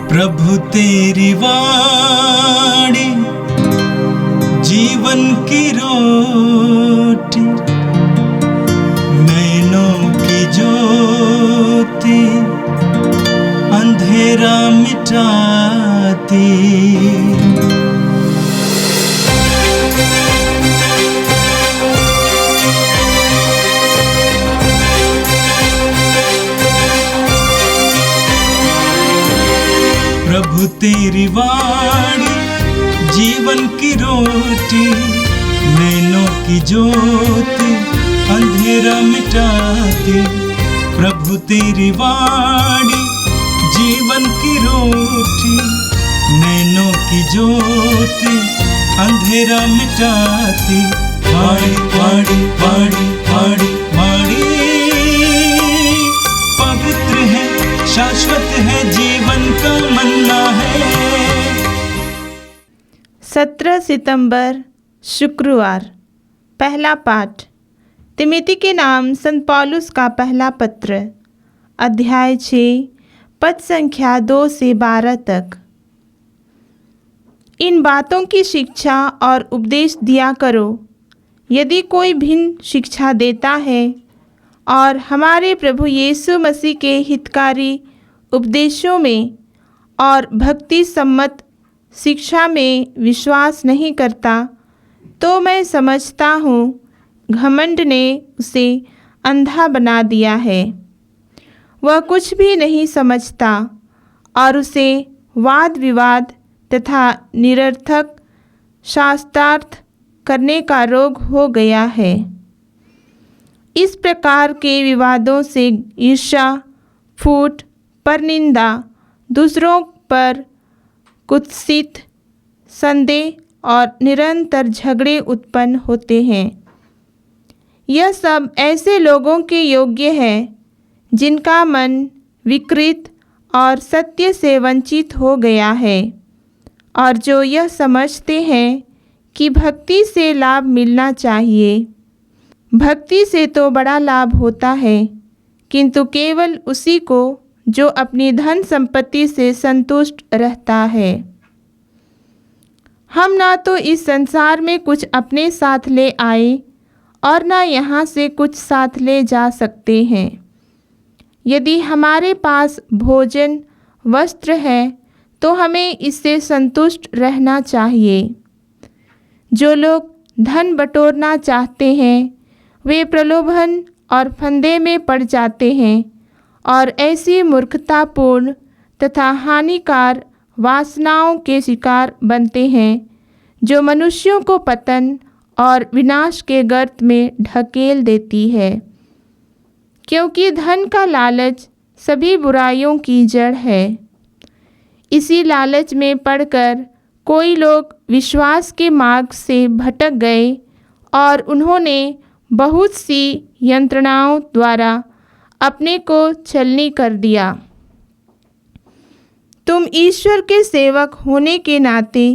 प्रभु तेरी वाणी जीवन की रोटी, नैनों की ज्योति अंधेरा मिटाती। प्रभु तेरी वाणी जीवन की रोटी, नैनों की ज्योति अंधेरा मिटाती। प्रभु तेरी वाणी जीवन की रोटी, नैनों की ज्योति अंधेरा मिटाती। वाणी वाणी वाणी वाणी वाणी पवित्र है, शाश्वत है, जीवन का मन्ना है। 17 सितंबर शुक्रवार। पहला पाठ तिमिति के नाम संत पौलुस का पहला पत्र, अध्याय 6, पद संख्या 2 से 12 तक। इन बातों की शिक्षा और उपदेश दिया करो। यदि कोई भिन्न शिक्षा देता है और हमारे प्रभु यीशु मसीह के हितकारी उपदेशों में और भक्ति सम्मत शिक्षा में विश्वास नहीं करता, तो मैं समझता हूँ घमंड ने उसे अंधा बना दिया है। वह कुछ भी नहीं समझता और उसे वाद विवाद तथा निरर्थक शास्त्रार्थ करने का रोग हो गया है। इस प्रकार के विवादों से ईर्ष्या, फूट, परनिंदा, दूसरों पर कुत्सित, संदेह और निरंतर झगड़े उत्पन्न होते हैं। यह सब ऐसे लोगों के योग्य है जिनका मन विकृत और सत्य से वंचित हो गया है, और जो यह समझते हैं कि भक्ति से लाभ मिलना चाहिए। भक्ति से तो बड़ा लाभ होता है, किंतु केवल उसी को जो अपनी धन संपत्ति से संतुष्ट रहता है। हम ना तो इस संसार में कुछ अपने साथ ले आए और ना यहाँ से कुछ साथ ले जा सकते हैं। यदि हमारे पास भोजन वस्त्र है तो हमें इससे संतुष्ट रहना चाहिए। जो लोग धन बटोरना चाहते हैं वे प्रलोभन और फंदे में पड़ जाते हैं और ऐसी मूर्खतापूर्ण तथा हानिकार वासनाओं के शिकार बनते हैं जो मनुष्यों को पतन और विनाश के गर्त में ढकेल देती है। क्योंकि धन का लालच सभी बुराइयों की जड़ है। इसी लालच में पड़कर कोई लोग विश्वास के मार्ग से भटक गए और उन्होंने बहुत सी यंत्रणाओं द्वारा अपने को छलनी कर दिया। तुम ईश्वर के सेवक होने के नाते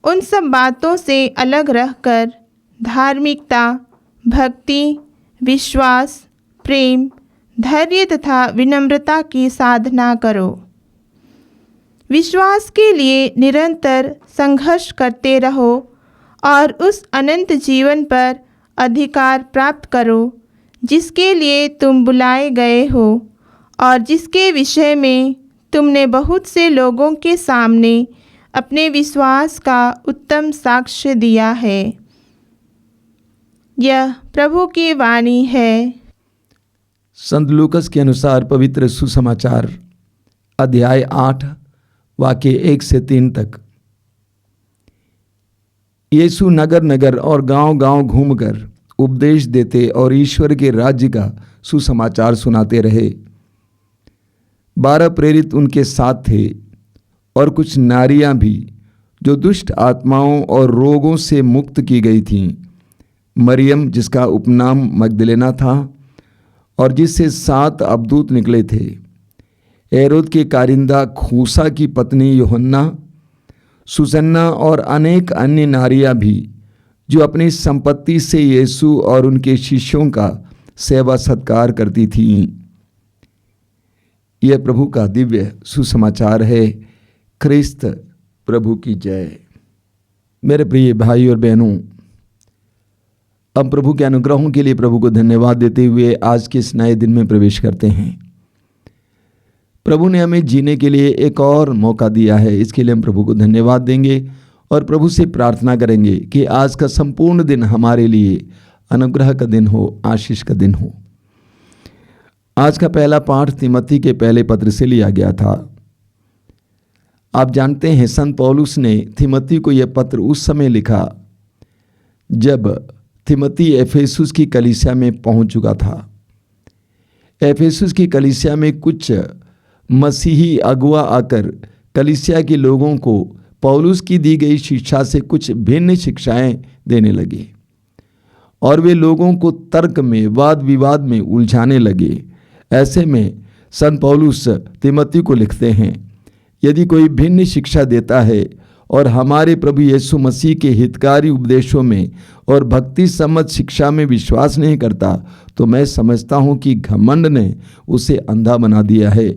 उन सब बातों से अलग रहकर धार्मिकता, भक्ति, विश्वास, प्रेम, धैर्य तथा विनम्रता की साधना करो। विश्वास के लिए निरंतर संघर्ष करते रहो और उस अनंत जीवन पर अधिकार प्राप्त करो जिसके लिए तुम बुलाए गए हो और जिसके विषय में तुमने बहुत से लोगों के सामने अपने विश्वास का उत्तम साक्ष्य दिया है। यह प्रभु की वाणी है। संत लूकस के अनुसार पवित्र सुसमाचार, अध्याय 8, वाक्य 1 से 3 तक। यीशु नगर नगर और गांव-गांव घूमकर उपदेश देते और ईश्वर के राज्य का सुसमाचार सुनाते रहे। 12 प्रेरित उनके साथ थे और कुछ नारियां भी जो दुष्ट आत्माओं और रोगों से मुक्त की गई थीं। मरियम जिसका उपनाम मगदलेना था और जिससे 7 अबदूत निकले थे, हेरोद के कारिंदा खूसा की पत्नी यूहन्ना, सुसन्ना और अनेक अन्य नारियां भी जो अपनी संपत्ति से यीशु और उनके शिष्यों का सेवा सत्कार करती थीं। यह प्रभु का दिव्य सुसमाचार है। ख्रिस्त प्रभु की जय। मेरे प्रिय भाई और बहनों, अब प्रभु के अनुग्रहों के लिए प्रभु को धन्यवाद देते हुए आज के इस नए दिन में प्रवेश करते हैं। प्रभु ने हमें जीने के लिए एक और मौका दिया है, इसके लिए हम प्रभु को धन्यवाद देंगे और प्रभु से प्रार्थना करेंगे कि आज का संपूर्ण दिन हमारे लिए अनुग्रह का दिन हो, आशीष का दिन हो। आज का पहला पाठ तिमोथी के पहले पत्र से लिया गया था। आप जानते हैं संत पौलुस ने तिमोथी को यह पत्र उस समय लिखा जब तिमोथी एफेसुस की कलीसिया में पहुंच चुका था। एफेसुस की कलीसिया में कुछ मसीही अगुआ आकर कलीसिया के लोगों को पौलुस की दी गई शिक्षा से कुछ भिन्न शिक्षाएं देने लगे और वे लोगों को तर्क में, वाद विवाद में उलझाने लगे। ऐसे में संत पौलुस तिमोथी को लिखते हैं, यदि कोई भिन्न शिक्षा देता है और हमारे प्रभु यीशु मसीह के हितकारी उपदेशों में और भक्ति सम्मत शिक्षा में विश्वास नहीं करता, तो मैं समझता हूँ कि घमंड ने उसे अंधा बना दिया है।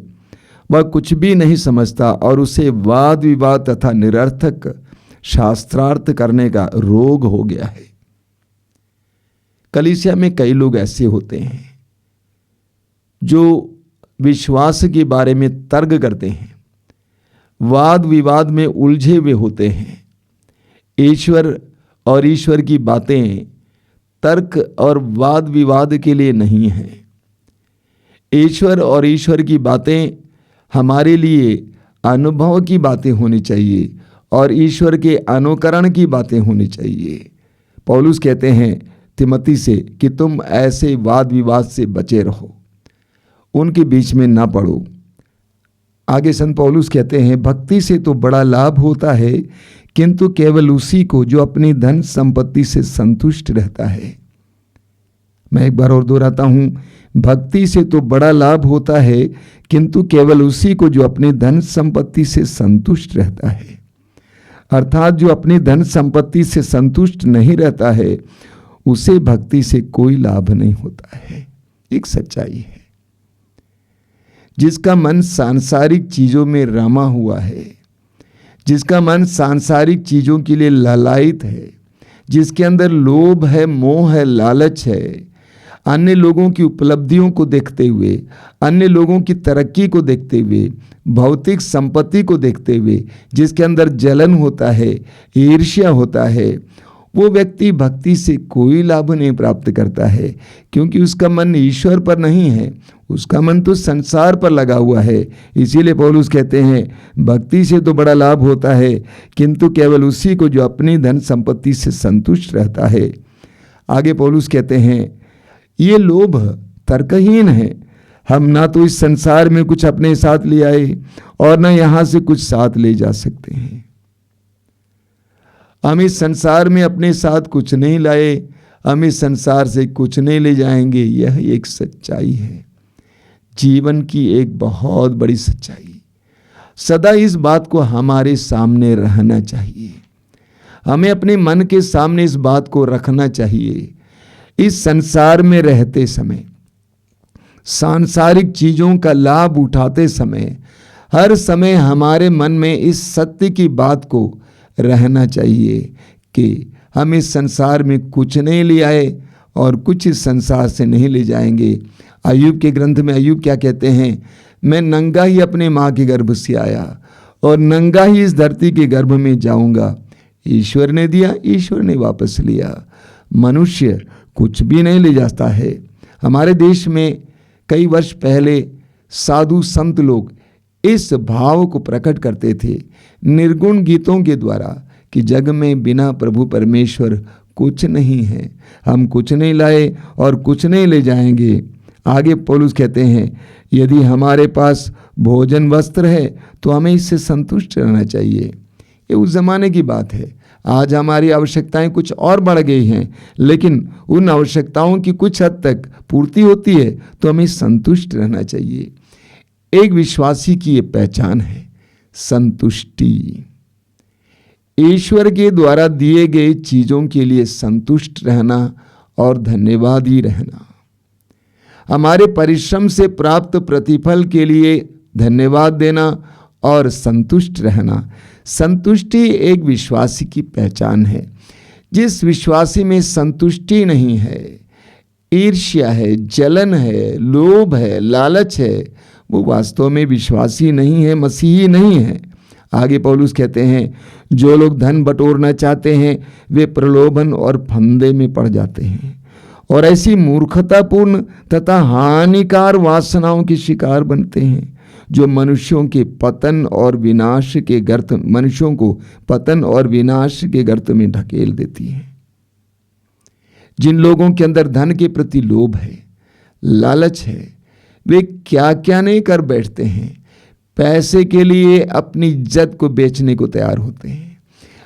वह कुछ भी नहीं समझता और उसे वाद विवाद तथा निरर्थक शास्त्रार्थ करने का रोग हो गया है। कलीसिया में कई लोग ऐसे होते हैं जो विश्वास के बारे में तर्क करते हैं, वाद विवाद में उलझे हुए होते हैं। ईश्वर और ईश्वर की बातें तर्क और वाद विवाद के लिए नहीं हैं। ईश्वर और ईश्वर की बातें हमारे लिए अनुभव की बातें होनी चाहिए और ईश्वर के अनुकरण की बातें होनी चाहिए। पौलुस कहते हैं तिमोथी से कि तुम ऐसे वाद विवाद से बचे रहो, उनके बीच में ना पड़ो। आगे संत पौलुस कहते हैं, भक्ति से तो बड़ा लाभ होता है, किंतु केवल उसी को जो अपनी धन संपत्ति से संतुष्ट रहता है। मैं एक बार और दोहराता हूं, भक्ति से तो बड़ा लाभ होता है, किंतु केवल उसी को जो अपनी धन संपत्ति से संतुष्ट रहता है। अर्थात जो अपनी धन संपत्ति से संतुष्ट नहीं रहता है, उसे भक्ति से कोई लाभ नहीं होता है। एक सच्चाई है। जिसका मन सांसारिक चीजों में रमा हुआ है, जिसका मन सांसारिक चीजों के लिए ललायित है, जिसके अंदर लोभ है, मोह है, लालच है, अन्य लोगों की उपलब्धियों को देखते हुए, अन्य लोगों की तरक्की को देखते हुए, भौतिक संपत्ति को देखते हुए जिसके अंदर जलन होता है, ईर्ष्या होता है, वो व्यक्ति भक्ति से कोई लाभ नहीं प्राप्त करता है, क्योंकि उसका मन ईश्वर पर नहीं है, उसका मन तो संसार पर लगा हुआ है। इसीलिए पौलुस कहते हैं भक्ति से तो बड़ा लाभ होता है, किंतु केवल उसी को जो अपनी धन संपत्ति से संतुष्ट रहता है। आगे पौलुस कहते हैं ये लोभ तर्कहीन है। हम ना तो इस संसार में कुछ अपने साथ ले आए और ना यहाँ से कुछ साथ ले जा सकते हैं। हम इस संसार में अपने साथ कुछ नहीं लाए, हम इस संसार से कुछ नहीं ले जाएंगे। यह एक सच्चाई है, जीवन की एक बहुत बड़ी सच्चाई। सदा इस बात को हमारे सामने रहना चाहिए। हमें अपने मन के सामने इस बात को रखना चाहिए। इस संसार में रहते समय, सांसारिक चीजों का लाभ उठाते समय, हर समय हमारे मन में इस सत्य की बात को रहना चाहिए कि हम इस संसार में कुछ नहीं ले आए और कुछ इस संसार से नहीं ले जाएंगे। अय्यूब के ग्रंथ में अय्यूब क्या कहते हैं, मैं नंगा ही अपने माँ के गर्भ से आया और नंगा ही इस धरती के गर्भ में जाऊंगा। ईश्वर ने दिया, ईश्वर ने वापस लिया। मनुष्य कुछ भी नहीं ले जाता है। हमारे देश में कई वर्ष पहले साधु संत लोग इस भाव को प्रकट करते थे निर्गुण गीतों के द्वारा कि जग में बिना प्रभु परमेश्वर कुछ नहीं है, हम कुछ नहीं लाए और कुछ नहीं ले जाएंगे। आगे पौलुस कहते हैं यदि हमारे पास भोजन वस्त्र है तो हमें इससे संतुष्ट रहना चाहिए। ये उस ज़माने की बात है। आज हमारी आवश्यकताएं कुछ और बढ़ गई हैं, लेकिन उन आवश्यकताओं की कुछ हद तक पूर्ति होती है तो हमें संतुष्ट रहना चाहिए। एक विश्वासी की ये पहचान है संतुष्टि। ईश्वर के द्वारा दिए गए चीज़ों के लिए संतुष्ट रहना और धन्यवादी रहना। हमारे परिश्रम से प्राप्त प्रतिफल के लिए धन्यवाद देना और संतुष्ट रहना। संतुष्टि एक विश्वासी की पहचान है। जिस विश्वासी में संतुष्टि नहीं है, ईर्ष्या है, जलन है, लोभ है, लालच है, वो वास्तव में विश्वासी नहीं है, मसीही नहीं है। आगे पौलुस कहते हैं, जो लोग धन बटोरना चाहते हैं वे प्रलोभन और फंदे में पड़ जाते हैं और ऐसी मूर्खतापूर्ण तथा हानिकार वासनाओं के शिकार बनते हैं जो मनुष्यों को पतन और विनाश के गर्त में ढकेल देती है। जिन लोगों के अंदर धन के प्रति लोभ है, लालच है, वे क्या क्या नहीं कर बैठते हैं। पैसे के लिए अपनी इज्जत को बेचने को तैयार होते हैं,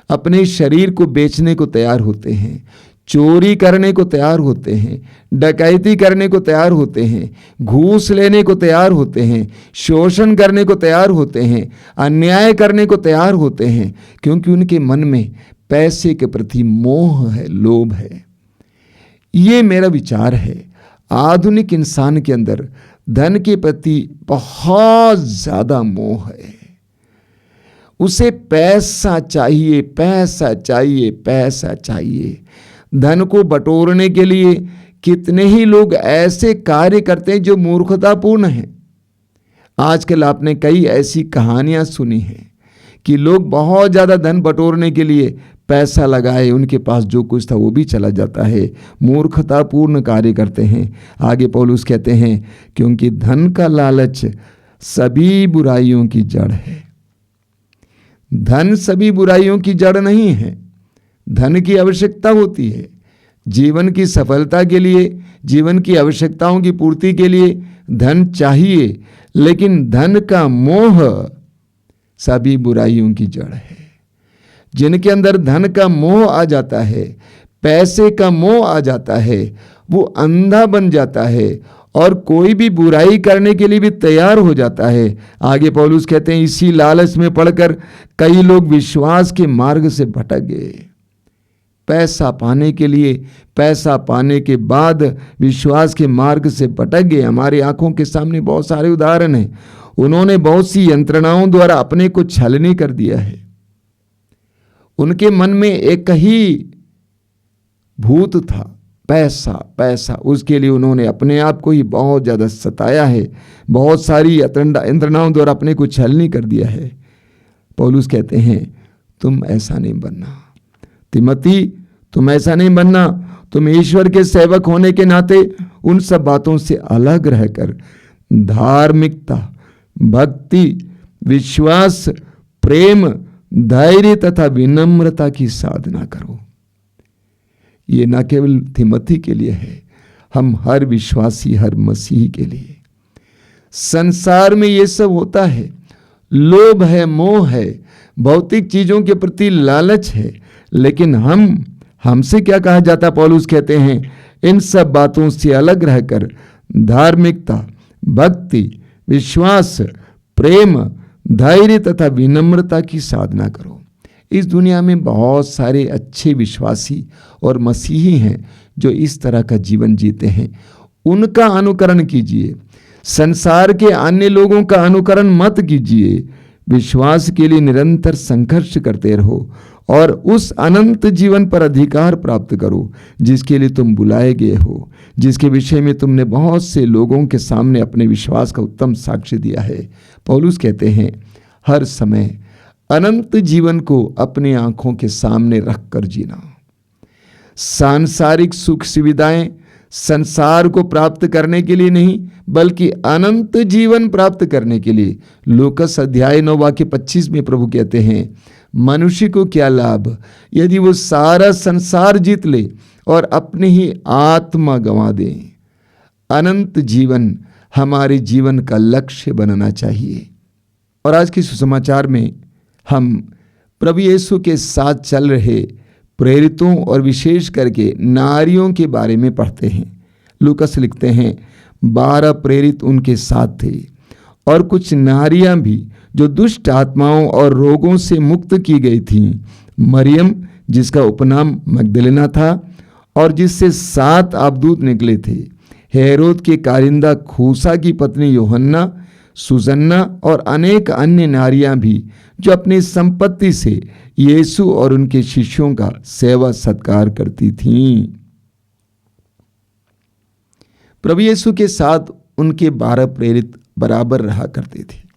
अपने शरीर को बेचने को तैयार होते हैं, चोरी करने को तैयार होते हैं, डकैती करने को तैयार होते हैं, घूस लेने को तैयार होते हैं, शोषण करने को तैयार होते हैं, अन्याय करने को तैयार होते हैं, क्योंकि उनके मन में पैसे के प्रति मोह है, लोभ है। ये मेरा विचार है, आधुनिक इंसान के अंदर धन के प्रति बहुत ज्यादा मोह है। उसे पैसा चाहिए, पैसा चाहिए, पैसा चाहिए। धन को बटोरने के लिए कितने ही लोग ऐसे कार्य करते हैं जो मूर्खतापूर्ण हैं। आजकल आपने कई ऐसी कहानियां सुनी हैं कि लोग बहुत ज़्यादा धन बटोरने के लिए पैसा लगाए, उनके पास जो कुछ था वो भी चला जाता है, मूर्खतापूर्ण कार्य करते हैं। आगे पौलुस कहते हैं, क्योंकि धन का लालच सभी बुराइयों की जड़ है। धन सभी बुराइयों की जड़ नहीं है। धन की आवश्यकता होती है जीवन की सफलता के लिए, जीवन की आवश्यकताओं की पूर्ति के लिए धन चाहिए, लेकिन धन का मोह सभी बुराइयों की जड़ है। जिनके अंदर धन का मोह आ जाता है, पैसे का मोह आ जाता है, वो अंधा बन जाता है और कोई भी बुराई करने के लिए भी तैयार हो जाता है। आगे पौलुस कहते हैं, इसी लालच में पड़कर कई लोग विश्वास के मार्ग से भटक गए। पैसा पाने के लिए, पैसा पाने के बाद विश्वास के मार्ग से भटक गए। हमारी आंखों के सामने बहुत सारे उदाहरण हैं। उन्होंने बहुत सी यंत्रणाओं द्वारा अपने को छलनी कर दिया है। उनके मन में एक ही भूत था, पैसा, पैसा। उसके लिए उन्होंने अपने आप को ही बहुत ज़्यादा सताया है, बहुत सारी यंत्रणाओं द्वारा अपने को छलनी कर दिया है। पौलुस कहते हैं, तुम ऐसा नहीं बनना। तिमोथी, तुम ऐसा नहीं बनना। तुम ईश्वर के सेवक होने के नाते उन सब बातों से अलग रहकर धार्मिकता, भक्ति, विश्वास, प्रेम, धैर्य तथा विनम्रता की साधना करो। ये न केवल तिमोथी के लिए है, हम हर विश्वासी, हर मसीही के लिए। संसार में ये सब होता है, लोभ है, मोह है, भौतिक चीजों के प्रति लालच है, लेकिन हमसे क्या कहा जाता? पौलुस कहते हैं, इन सब बातों से अलग रहकर धार्मिकता, भक्ति, विश्वास, प्रेम, धैर्य तथा विनम्रता की साधना करो। इस दुनिया में बहुत सारे अच्छे विश्वासी और मसीही हैं जो इस तरह का जीवन जीते हैं। उनका अनुकरण कीजिए। संसार के अन्य लोगों का अनुकरण मत कीजिए। विश्वास के लिए निरंतर संघर्ष करते रहो और उस अनंत जीवन पर अधिकार प्राप्त करो जिसके लिए तुम बुलाए गए हो, जिसके विषय में तुमने बहुत से लोगों के सामने अपने विश्वास का उत्तम साक्ष्य दिया है। पौलुस कहते हैं, हर समय अनंत जीवन को अपनी आंखों के सामने रखकर जीना। सांसारिक सुख सुविधाएं संसार को प्राप्त करने के लिए नहीं, बल्कि अनंत जीवन प्राप्त करने के लिए। लूकस अध्याय 9 वाक्य 25 में प्रभु कहते हैं, मनुष्य को क्या लाभ यदि वो सारा संसार जीत ले और अपनी ही आत्मा गंवा दे। अनंत जीवन हमारे जीवन का लक्ष्य बनना चाहिए। और आज के सुसमाचार में हम प्रभु यीशु के साथ चल रहे प्रेरितों और विशेष करके नारियों के बारे में पढ़ते हैं। लूकस लिखते हैं, 12 प्रेरित उनके साथ थे और कुछ नारियां भी जो दुष्ट आत्माओं और रोगों से मुक्त की गई थीं। मरियम जिसका उपनाम मगदलेना था और जिससे 7 अबदूत निकले थे, हेरोद के कारिंदा खूसा की पत्नी यूहन्ना, सुजन्ना और अनेक अन्य नारियां भी जो अपनी संपत्ति से यीशु और उनके शिष्यों का सेवा सत्कार करती थीं। प्रभु यीशु के साथ उनके 12 प्रेरित बराबर रहा करते थे।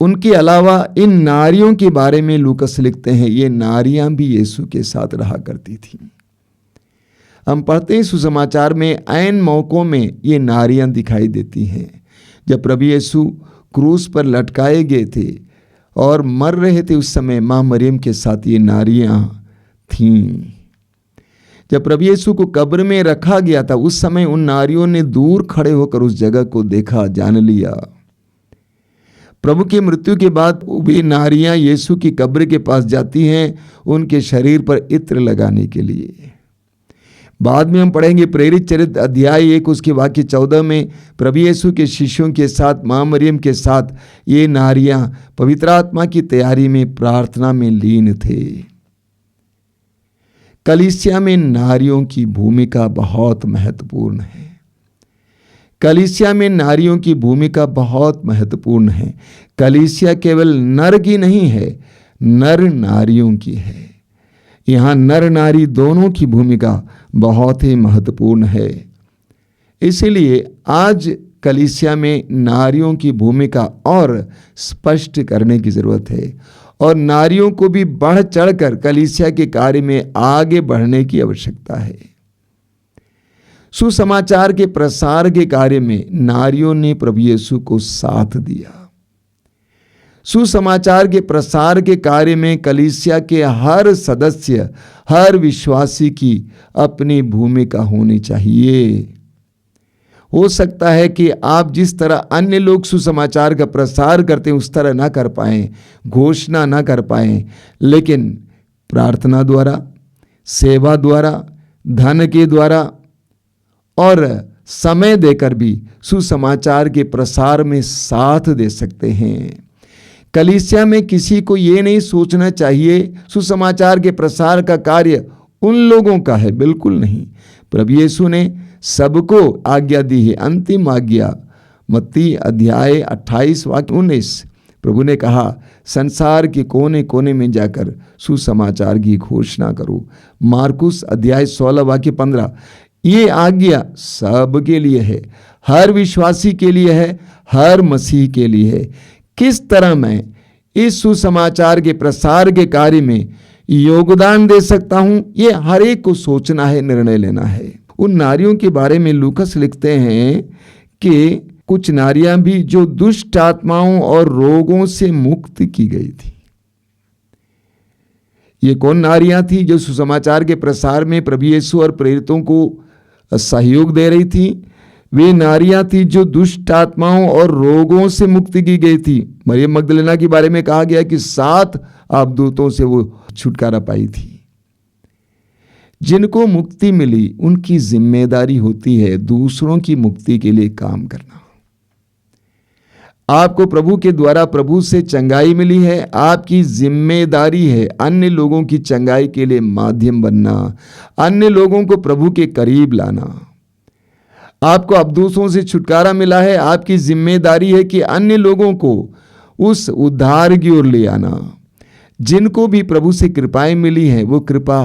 उनके अलावा इन नारियों के बारे में लूकस लिखते हैं, ये नारियां भी यीशु के साथ रहा करती थीं। हम पढ़ते हैं सुसमाचार में ऐन मौकों में ये नारियां दिखाई देती हैं। जब प्रभु यीशु क्रूस पर लटकाए गए थे और मर रहे थे, उस समय मां मरियम के साथ ये नारियां थीं। जब प्रभु यीशु को कब्र में रखा गया था, उस समय उन नारियों ने दूर खड़े होकर उस जगह को देखा, जान लिया। प्रभु की मृत्यु के बाद वे नारियां यीशु की कब्र के पास जाती हैं उनके शरीर पर इत्र लगाने के लिए। बाद में हम पढ़ेंगे प्रेरित चरित्र अध्याय 1 उसके वाक्य 14 में प्रभु यीशु के शिष्यों के साथ मां मरियम के साथ ये नारियां पवित्र आत्मा की तैयारी में प्रार्थना में लीन थे। कलीसिया में नारियों की भूमिका बहुत महत्वपूर्ण है। कलीसिया में नारियों की भूमिका बहुत महत्वपूर्ण है। कलीसिया केवल नर की नहीं है, नर नारियों की है। यहाँ नर नारी दोनों की भूमिका बहुत ही महत्वपूर्ण है। इसीलिए आज कलीसिया में नारियों की भूमिका और स्पष्ट करने की जरूरत है और नारियों को भी बढ़ चढ़कर कलीसिया के कार्य में आगे बढ़ने की आवश्यकता है। सुसमाचार के प्रसार के कार्य में नारियों ने प्रभु यीशु को साथ दिया। सुसमाचार के प्रसार के कार्य में कलीसिया के हर सदस्य, हर विश्वासी की अपनी भूमिका होनी चाहिए। हो सकता है कि आप जिस तरह अन्य लोग सुसमाचार का प्रसार करते हैं उस तरह ना कर पाएं, घोषणा ना कर पाएं, लेकिन प्रार्थना द्वारा, सेवा द्वारा, धन के द्वारा और समय देकर भी सुसमाचार के प्रसार में साथ दे सकते हैं। कलीसिया में किसी को ये नहीं सोचना चाहिए सुसमाचार के प्रसार का कार्य उन लोगों का है, बिल्कुल नहीं। प्रभु यीशु ने सबको आज्ञा दी है। अंतिम आज्ञा मत्ती अध्याय 28 वाक्य 19 प्रभु ने कहा, संसार के कोने कोने में जाकर सुसमाचार की घोषणा करो। मार्कुस अध्याय 16 वाक्य 15 ये आज्ञा सबके लिए है, हर विश्वासी के लिए है, हर मसीह के लिए है। किस तरह मैं इस सुसमाचार के प्रसार के कार्य में योगदान दे सकता हूं, ये हर एक को सोचना है, निर्णय लेना है। उन नारियों के बारे में लूकस लिखते हैं कि कुछ नारियां भी जो दुष्ट आत्माओं और रोगों से मुक्त की गई थी। ये कौन नारियां थी जो सुसमाचार के प्रसार में प्रभु यीशु और प्रेरितों को सहयोग दे रही थी? वे नारियां थी जो दुष्ट आत्माओं और रोगों से मुक्ति की गई थी। मरियम मगदलेना के बारे में कहा गया कि 7 अवदूतों से वो छुटकारा पाई थी। जिनको मुक्ति मिली उनकी जिम्मेदारी होती है दूसरों की मुक्ति के लिए काम करना। आपको प्रभु के द्वारा प्रभु से चंगाई मिली है, आपकी जिम्मेदारी है अन्य लोगों की चंगाई के लिए माध्यम बनना, अन्य लोगों को प्रभु के करीब लाना। आपको अवदूतों से छुटकारा मिला है, आपकी जिम्मेदारी है कि अन्य लोगों को उस उद्धार की ओर ले आना। जिनको भी प्रभु से कृपाएं मिली हैं वो कृपा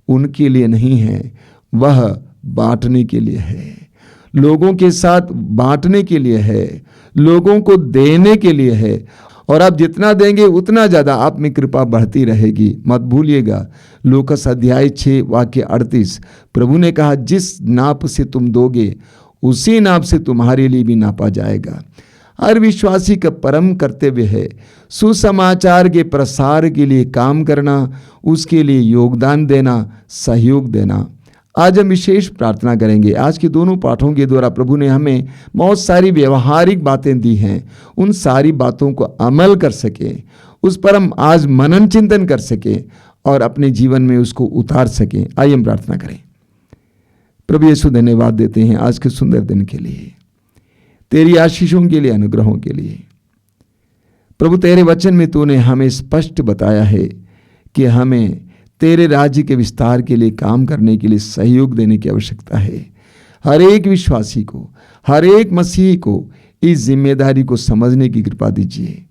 उनके लिए नहीं है, वह बांटने के लिए है, लोगों के साथ बांटने के लिए है, लोगों को देने के लिए है। और आप जितना देंगे उतना ज़्यादा आप में कृपा बढ़ती रहेगी। मत भूलिएगा लूकस अध्याय 6 वाक्य 38 प्रभु ने कहा, जिस नाप से तुम दोगे उसी नाप से तुम्हारे लिए भी नापा जाएगा। हर विश्वासी का परम कर्तव्य है सुसमाचार के प्रसार के लिए काम करना, उसके लिए योगदान देना, सहयोग देना। आज हम विशेष प्रार्थना करेंगे। आज के दोनों पाठों के द्वारा प्रभु ने हमें बहुत सारी व्यवहारिक बातें दी हैं, उन सारी बातों को अमल कर सकें, उस पर हम आज मनन चिंतन कर सकें और अपने जीवन में उसको उतार सकें। आइए हम प्रार्थना करें। प्रभु यीशु धन्यवाद देते हैं आज के सुंदर दिन के लिए, तेरी आशीषों के लिए, अनुग्रहों के लिए। प्रभु तेरे वचन में तूने हमें स्पष्ट बताया है कि हमें तेरे राज्य के विस्तार के लिए काम करने के लिए सहयोग देने की आवश्यकता है। हर एक विश्वासी को, हर एक मसीही को इस जिम्मेदारी को समझने की कृपा दीजिए।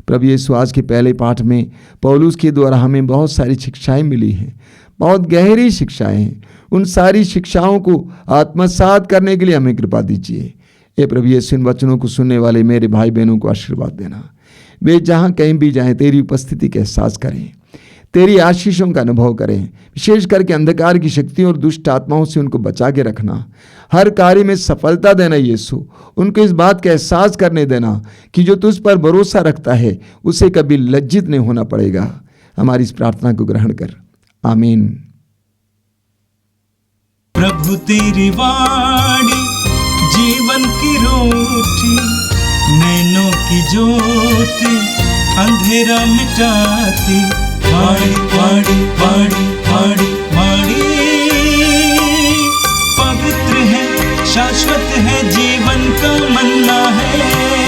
प्रभु यीशु, आज के पहले पाठ में पौलुस के द्वारा हमें बहुत सारी शिक्षाएं मिली हैं, बहुत गहरी शिक्षाएं हैं। उन सारी शिक्षाओं को आत्मसात करने के लिए हमें कृपा दीजिए। हे प्रभु यीशु, इन वचनों को सुनने वाले मेरे भाई बहनों को आशीर्वाद देना। वे जहाँ कहीं भी जाएं तेरी उपस्थिति का एहसास करें, तेरी आशीषों का अनुभव करें। विशेष करके अंधकार की शक्तियों और दुष्ट आत्माओं से उनको बचा के रखना। हर कार्य में सफलता देना यीशु। उनको इस बात का एहसास करने देना कि जो तुझ पर भरोसा रखता है उसे कभी लज्जित नहीं होना पड़ेगा। हमारी इस प्रार्थना को ग्रहण कर, आमीन। प्रभु तेरी वाणी जीवन की रोटी, नैनों की ज्योति अंधेरा मिटाती। वाणी वाणी वाणी वाणी वाणी पवित्र है, शाश्वत है, जीवन का मन्ना है।